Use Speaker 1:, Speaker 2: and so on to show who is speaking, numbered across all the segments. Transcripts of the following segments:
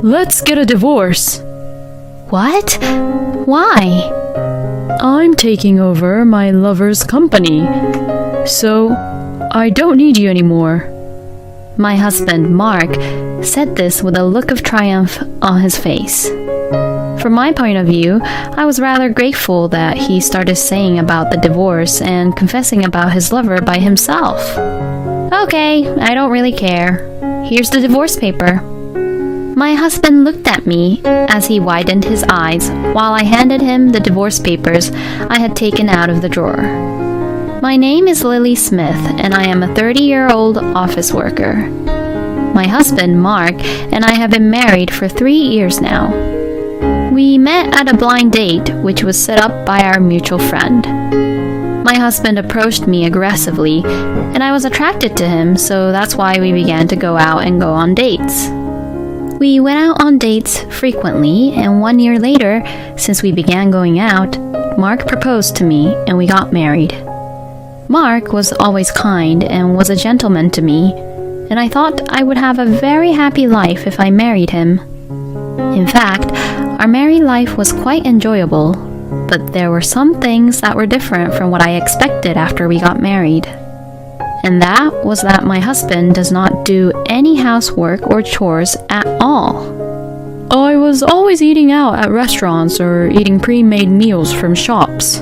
Speaker 1: Let's get a divorce.
Speaker 2: What? Why?
Speaker 1: I'm taking over my lover's company, so I don't need you anymore.
Speaker 2: My husband, Mark, said this with a look of triumph on his face. From my point of view, I was rather grateful that he started saying about the divorce and confessing about his lover by himself. Okay, I don't really care. Here's the divorce paper. My husband looked at me as he widened his eyes while I handed him the divorce papers I had taken out of the drawer. My name is Lily Smith, and I am a 30-year-old office worker. My husband, Mark, and I have been married for 3 years now. We met at a blind date, which was set up by our mutual friend. My husband approached me aggressively, and I was attracted to him, so that's why we began to go out and go on dates. We went out on dates frequently, and 1 year later, since we began going out, Mark proposed to me and we got married. Mark was always kind and was a gentleman to me, and I thought I would have a very happy life if I married him. In fact, our married life was quite enjoyable, but there were some things that were different from what I expected after we got married. And that was that my husband does not do any housework or chores at all.
Speaker 1: I was always eating out at restaurants or eating pre-made meals from shops.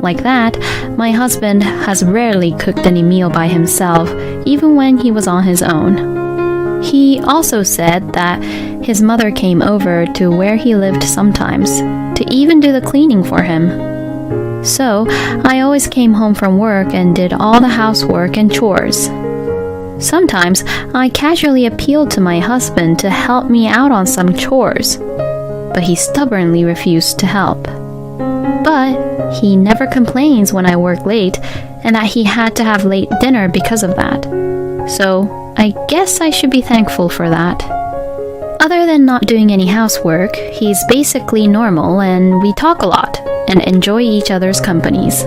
Speaker 2: Like that, my husband has rarely cooked any meal by himself, even when he was on his own. He also said that his mother came over to where he lived sometimes, to even do the cleaning for him. So, I always came home from work and did all the housework and chores. Sometimes, I casually appealed to my husband to help me out on some chores, but he stubbornly refused to help. But he never complains when I work late and that he had to have late dinner because of that. So, I guess I should be thankful for that. Other than not doing any housework, he's basically normal and we talk a lot and enjoy each other's companies.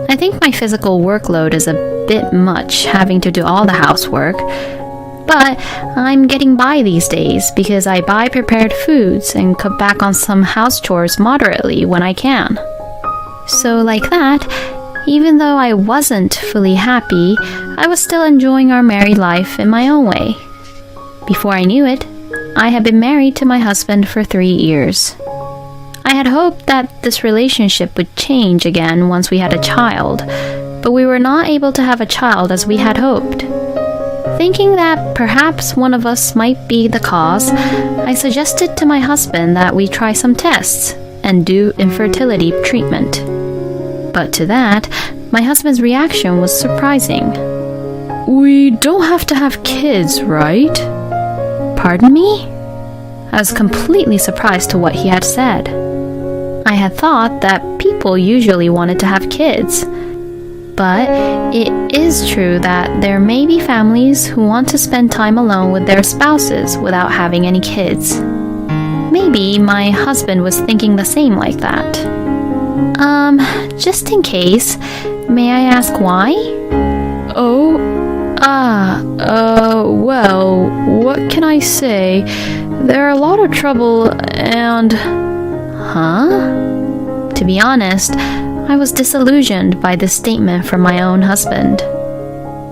Speaker 2: I think my physical workload is a bit much having to do all the housework, but I'm getting by these days because I buy prepared foods and cut back on some house chores moderately when I can. So like that, even though I wasn't fully happy, I was still enjoying our married life in my own way. Before I knew it, I had been married to my husband for 3 years. I had hoped that this relationship would change again once we had a child, but we were not able to have a child as we had hoped. Thinking that perhaps one of us might be the cause, I suggested to my husband that we try some tests and do infertility treatment. But to that, my husband's reaction was surprising.
Speaker 1: We don't have to have kids, right?
Speaker 2: Pardon me? I was completely surprised to what he had said. I had thought that people usually wanted to have kids. But it is true that there may be families who want to spend time alone with their spouses without having any kids. Maybe my husband was thinking the same like that. Just in case, may I ask why?
Speaker 1: Well, what can I say? There are a lot of trouble and...
Speaker 2: Huh? To be honest, I was disillusioned by this statement from my own husband.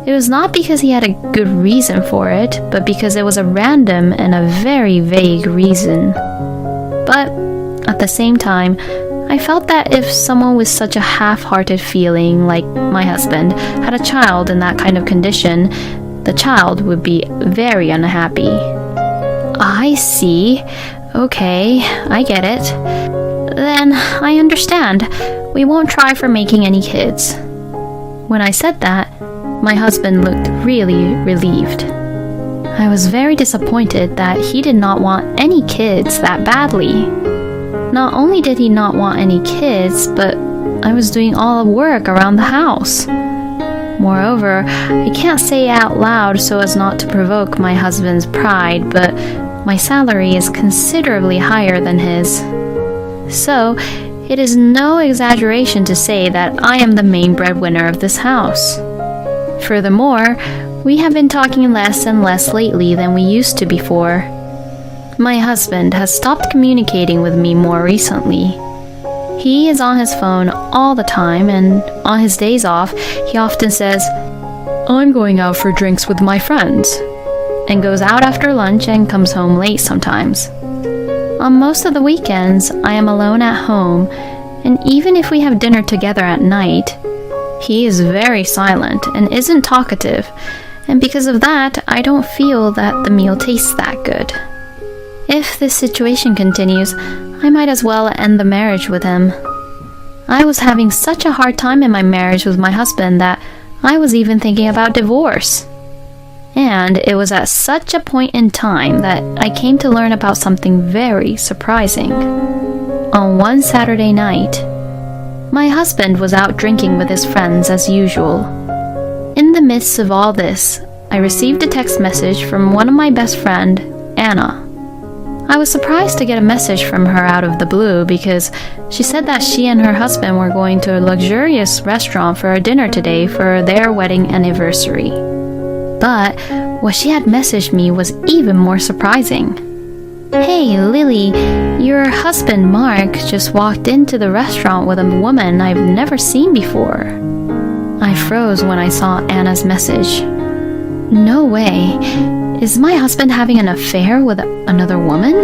Speaker 2: It was not because he had a good reason for it, but because it was a random and a very vague reason. But at the same time, I felt that if someone with such a half-hearted feeling like my husband had a child in that kind of condition, the child would be very unhappy. I see. Okay, I get it. Then I understand. We won't try for making any kids. When I said that, my husband looked really relieved. I was very disappointed that he did not want any kids that badly. Not only did he not want any kids, but I was doing all the work around the house. Moreover, I can't say out loud so as not to provoke my husband's pride, but my salary is considerably higher than his. So, it is no exaggeration to say that I am the main breadwinner of this house. Furthermore, we have been talking less and less lately than we used to before. My husband has stopped communicating with me more recently. He is on his phone all the time, and on his days off, he often says,
Speaker 1: I'm going out for drinks with my friends,
Speaker 2: and goes out after lunch and comes home late sometimes. On most of the weekends, I am alone at home, and even if we have dinner together at night, he is very silent and isn't talkative, and because of that, I don't feel that the meal tastes that good. If this situation continues, I might as well end the marriage with him. I was having such a hard time in my marriage with my husband that I was even thinking about divorce. And it was at such a point in time that I came to learn about something very surprising. On one Saturday night, my husband was out drinking with his friends as usual. In the midst of all this, I received a text message from one of my best friend, Anna. I was surprised to get a message from her out of the blue because she said that she and her husband were going to a luxurious restaurant for a dinner today for their wedding anniversary. But what she had messaged me was even more surprising. Hey, Lily, your husband Mark just walked into the restaurant with a woman I've never seen before. I froze when I saw Anna's message. No way. Is my husband having an affair with another woman?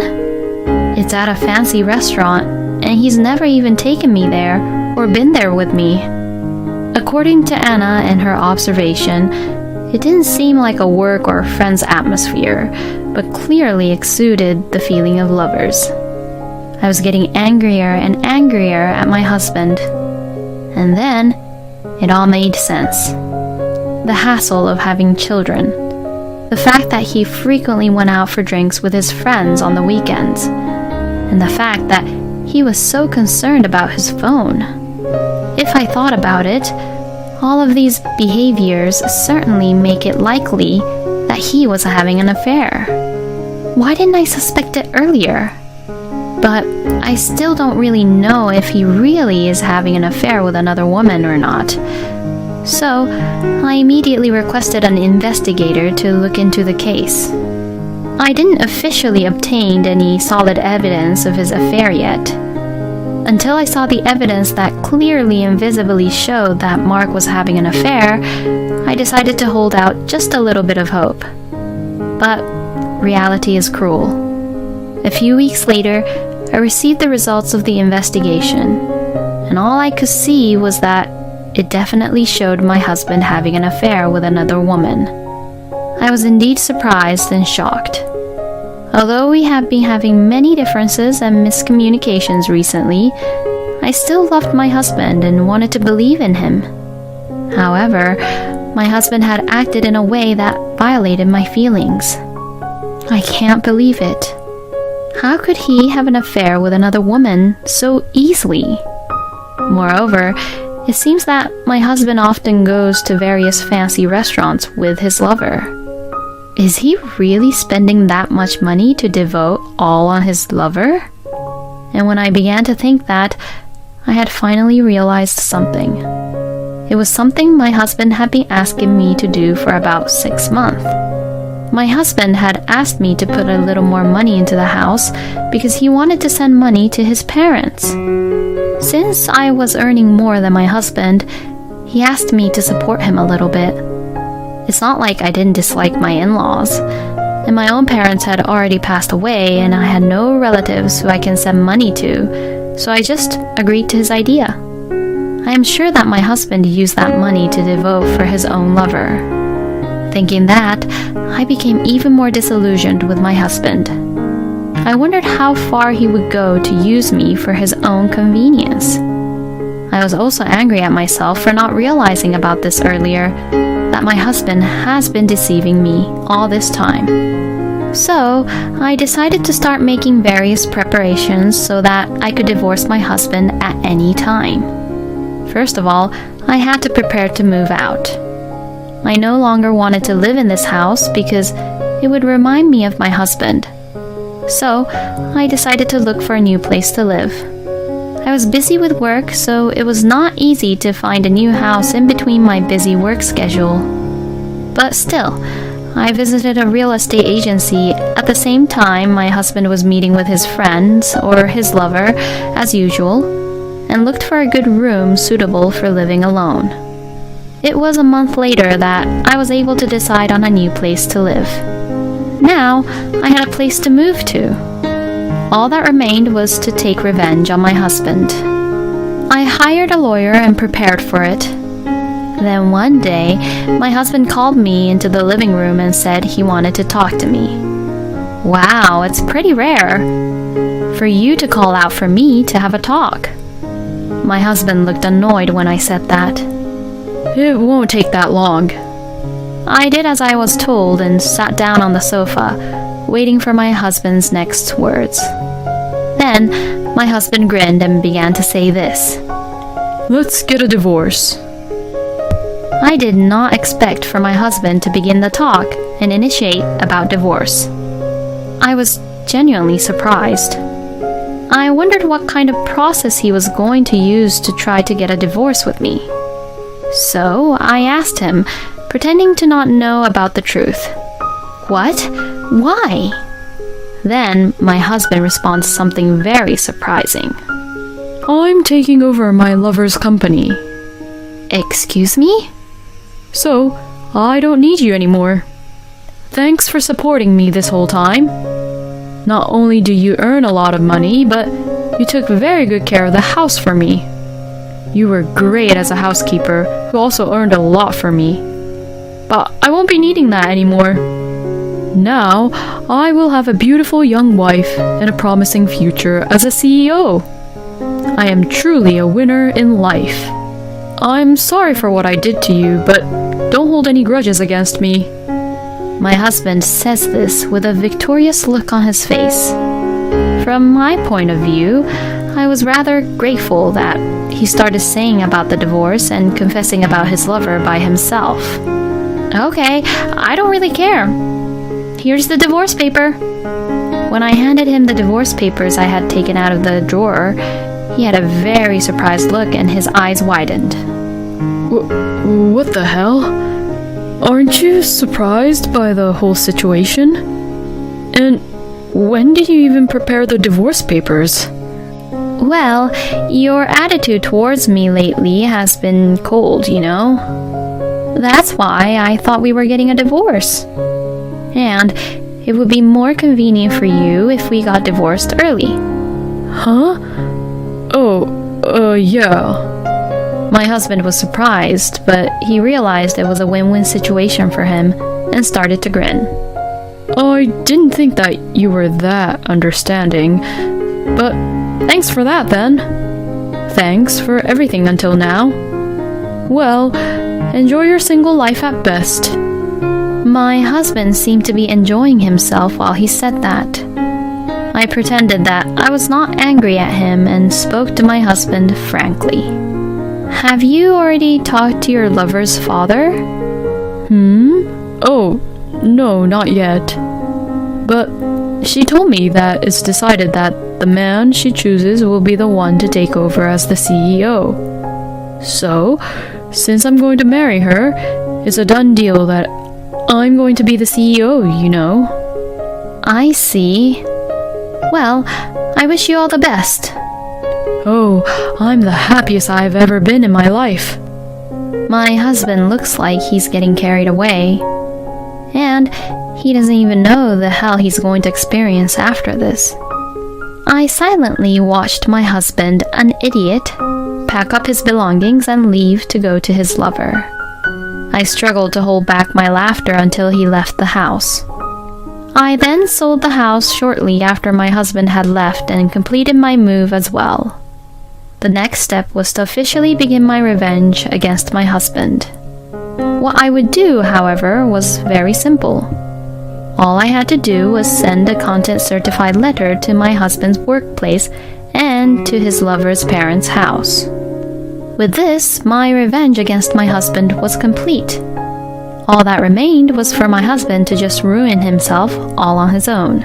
Speaker 2: It's at a fancy restaurant, and he's never even taken me there or been there with me. According to Anna and her observation, it didn't seem like a work or friends atmosphere, but clearly exuded the feeling of lovers. I was getting angrier and angrier at my husband. And then, it all made sense. The hassle of having children. The fact that he frequently went out for drinks with his friends on the weekends, and the fact that he was so concerned about his phone. If I thought about it, all of these behaviors certainly make it likely that he was having an affair. Why didn't I suspect it earlier? But I still don't really know if he really is having an affair with another woman or not. So, I immediately requested an investigator to look into the case. I didn't officially obtain any solid evidence of his affair yet. Until I saw the evidence that clearly and visibly showed that Mark was having an affair, I decided to hold out just a little bit of hope. But reality is cruel. A few weeks later, I received the results of the investigation, and all I could see was that it definitely showed my husband having an affair with another woman. I was indeed surprised and shocked. Although we have been having many differences and miscommunications recently, I still loved my husband and wanted to believe in him. However, my husband had acted in a way that violated my feelings. I can't believe it. How could he have an affair with another woman so easily? Moreover, it seems that my husband often goes to various fancy restaurants with his lover. Is he really spending that much money to devote all on his lover? And when I began to think that, I had finally realized something. It was something my husband had been asking me to do for about 6 months. My husband had asked me to put a little more money into the house because he wanted to send money to his parents. Since I was earning more than my husband, he asked me to support him a little bit. It's not like I didn't dislike my in-laws, and my own parents had already passed away and I had no relatives who I can send money to, so I just agreed to his idea. I am sure that my husband used that money to devote for his own lover. Thinking that, I became even more disillusioned with my husband. I wondered how far he would go to use me for his own convenience. I was also angry at myself for not realizing about this earlier, that my husband has been deceiving me all this time. So, I decided to start making various preparations so that I could divorce my husband at any time. First of all, I had to prepare to move out. I no longer wanted to live in this house because it would remind me of my husband. So, I decided to look for a new place to live. I was busy with work, so it was not easy to find a new house in between my busy work schedule. But still, I visited a real estate agency at the same time my husband was meeting with his friends or his lover, as usual, and looked for a good room suitable for living alone. It was a month later that I was able to decide on a new place to live. Now, I had a place to move to. All that remained was to take revenge on my husband. I hired a lawyer and prepared for it. Then one day, my husband called me into the living room and said he wanted to talk to me. Wow, it's pretty rare for you to call out for me to have a talk. My husband looked annoyed when I said that.
Speaker 1: It won't take that long.
Speaker 2: I did as I was told and sat down on the sofa, waiting for my husband's next words. Then, my husband grinned and began to say this.
Speaker 1: Let's get a divorce.
Speaker 2: I did not expect for my husband to begin the talk and initiate about divorce. I was genuinely surprised. I wondered what kind of process he was going to use to try to get a divorce with me. So I asked him, pretending to not know about the truth. What? Why? Then my husband responds something very surprising.
Speaker 1: I'm taking over my lover's company.
Speaker 2: Excuse me?
Speaker 1: So, I don't need you anymore. Thanks for supporting me this whole time. Not only do you earn a lot of money, but you took very good care of the house for me. You were great as a housekeeper who also earned a lot for me. But I won't be needing that anymore. Now, I will have a beautiful young wife and a promising future as a CEO. I am truly a winner in life. I'm sorry for what I did to you, but don't hold any grudges against me.
Speaker 2: My husband says this with a victorious look on his face. From my point of view, I was rather grateful that he started saying about the divorce and confessing about his lover by himself. Okay, I don't really care. Here's the divorce paper. When I handed him the divorce papers I had taken out of the drawer, he had a very surprised look and his eyes widened.
Speaker 1: What the hell? Aren't you surprised by the whole situation? And when did you even prepare the divorce papers?
Speaker 2: Well, your attitude towards me lately has been cold, you know. That's why I thought we were getting a divorce. And it would be more convenient for you if we got divorced early.
Speaker 1: Huh? Yeah.
Speaker 2: My husband was surprised, but he realized it was a win-win situation for him and started to grin.
Speaker 1: I didn't think that you were that understanding, but thanks for that then. Thanks for everything until now. Well, enjoy your single life at best.
Speaker 2: My husband seemed to be enjoying himself while he said that. I pretended that I was not angry at him and spoke to my husband frankly. Have you already talked to your lover's father?
Speaker 1: Oh, no, not yet. But she told me that it's decided that the man she chooses will be the one to take over as the CEO. So, since I'm going to marry her, it's a done deal that I'm going to be the CEO, you know.
Speaker 2: I see. Well, I wish you all the best.
Speaker 1: Oh, I'm the happiest I've ever been in my life.
Speaker 2: My husband looks like he's getting carried away. And he doesn't even know the hell he's going to experience after this. I silently watched my husband, an idiot, pack up his belongings and leave to go to his lover. I struggled to hold back my laughter until he left the house. I then sold the house shortly after my husband had left and completed my move as well. The next step was to officially begin my revenge against my husband. What I would do, however, was very simple. All I had to do was send a content-certified letter to my husband's workplace and to his lover's parents' house. With this, my revenge against my husband was complete. All that remained was for my husband to just ruin himself all on his own.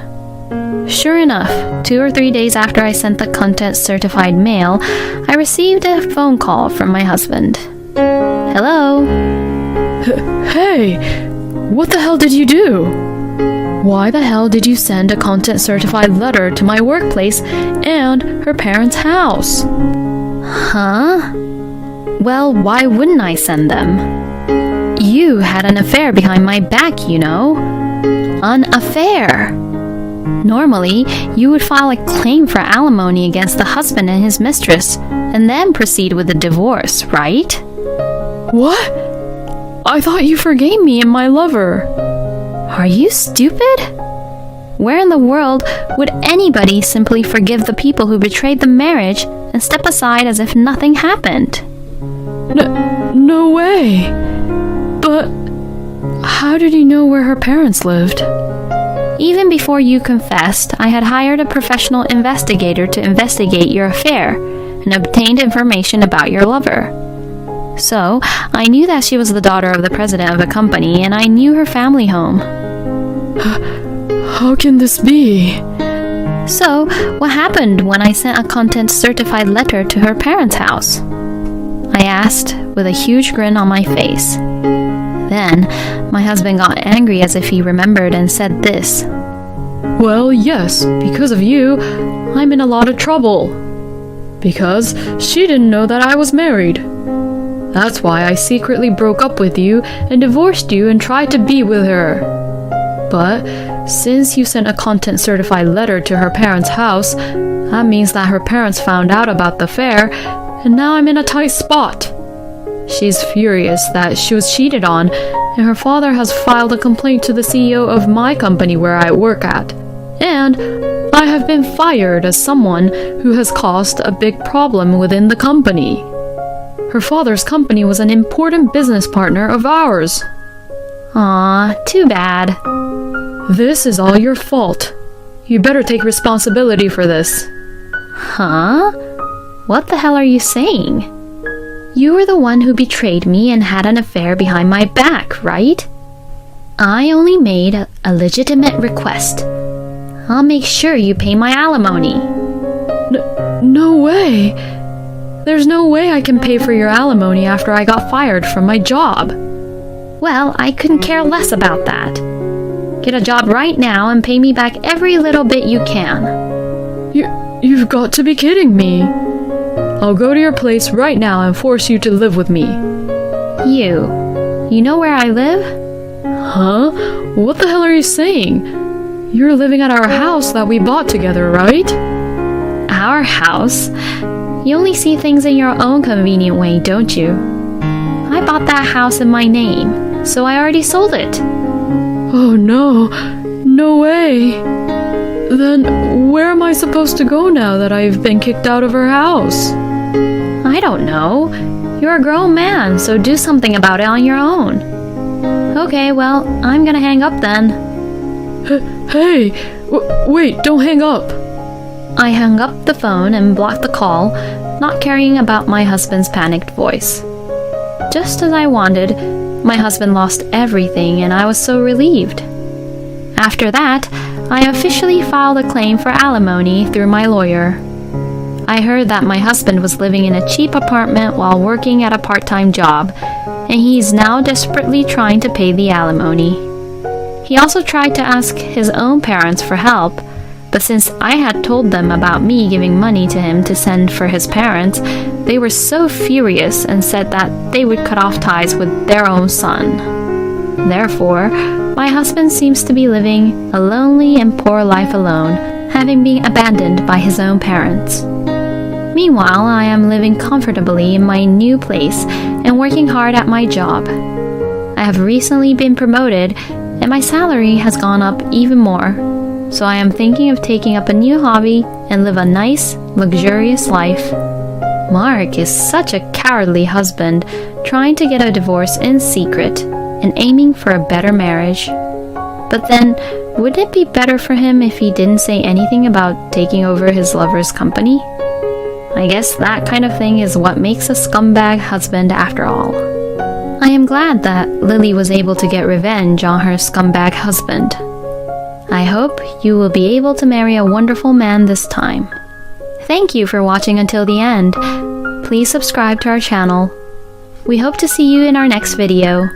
Speaker 2: Sure enough, 2 or 3 days after I sent the content-certified mail, I received a phone call from my husband. Hello?
Speaker 1: Hey, What the hell did you do? Why the hell did you send a content certified letter to my workplace and her parents' house?
Speaker 2: Huh? Well, why wouldn't I send them? You had an affair behind my back, you know. An affair. Normally, you would file a claim for alimony against the husband and his mistress, and then proceed with the divorce, right?
Speaker 1: What? I thought you forgave me and my lover.
Speaker 2: Are you stupid? Where in the world would anybody simply forgive the people who betrayed the marriage and step aside as if nothing happened?
Speaker 1: No way. But how did you know where her parents lived?
Speaker 2: Even before you confessed, I had hired a professional investigator to investigate your affair and obtained information about your lover. So, I knew that she was the daughter of the president of a company, and I knew her family home.
Speaker 1: How can this be?
Speaker 2: So, what happened when I sent a content-certified letter to her parents' house? I asked, with a huge grin on my face. Then, my husband got angry as if he remembered and said this.
Speaker 1: Well, yes, because of you, I'm in a lot of trouble. Because she didn't know that I was married. That's why I secretly broke up with you and divorced you and tried to be with her. But since you sent a content certified letter to her parents' house, that means that her parents found out about the affair, and now I'm in a tight spot. She's furious that she was cheated on, and her father has filed a complaint to the CEO of my company where I work at. And I have been fired as someone who has caused a big problem within the company. Her father's company was an important business partner of ours.
Speaker 2: Aw, too bad.
Speaker 1: This is all your fault. You better take responsibility for this.
Speaker 2: Huh? What the hell are you saying? You were the one who betrayed me and had an affair behind my back, right? I only made a legitimate request. I'll make sure you pay my alimony.
Speaker 1: No way. There's no way I can pay for your alimony after I got fired from my job.
Speaker 2: Well, I couldn't care less about that. Get a job right now and pay me back every little bit you can.
Speaker 1: You've got to be kidding me. I'll go to your place right now and force you to live with me.
Speaker 2: You know where I live?
Speaker 1: Huh? What the hell are you saying? You're living at our house that we bought together, right?
Speaker 2: Our house? You only see things in your own convenient way, don't you? I bought that house in my name, so I already sold it.
Speaker 1: Oh no, no way. Then where am I supposed to go now that I've been kicked out of her house?
Speaker 2: I don't know. You're a grown man, so do something about it on your own. Okay, well, I'm gonna hang up then.
Speaker 1: Hey, wait, don't hang up.
Speaker 2: I hung up the phone and blocked the call, not caring about my husband's panicked voice. Just as I wanted, my husband lost everything and I was so relieved. After that, I officially filed a claim for alimony through my lawyer. I heard that my husband was living in a cheap apartment while working at a part-time job, and he's now desperately trying to pay the alimony. He also tried to ask his own parents for help, but since I had told them about me giving money to him to send for his parents, they were so furious and said that they would cut off ties with their own son. Therefore, my husband seems to be living a lonely and poor life alone, having been abandoned by his own parents. Meanwhile, I am living comfortably in my new place and working hard at my job. I have recently been promoted and my salary has gone up even more, so I am thinking of taking up a new hobby and live a nice, luxurious life. Mark is such a cowardly husband, trying to get a divorce in secret and aiming for a better marriage. But then, wouldn't it be better for him if he didn't say anything about taking over his lover's company? I guess that kind of thing is what makes a scumbag husband after all. I am glad that Lily was able to get revenge on her scumbag husband. I hope you will be able to marry a wonderful man this time. Thank you for watching until the end. Please subscribe to our channel. We hope to see you in our next video.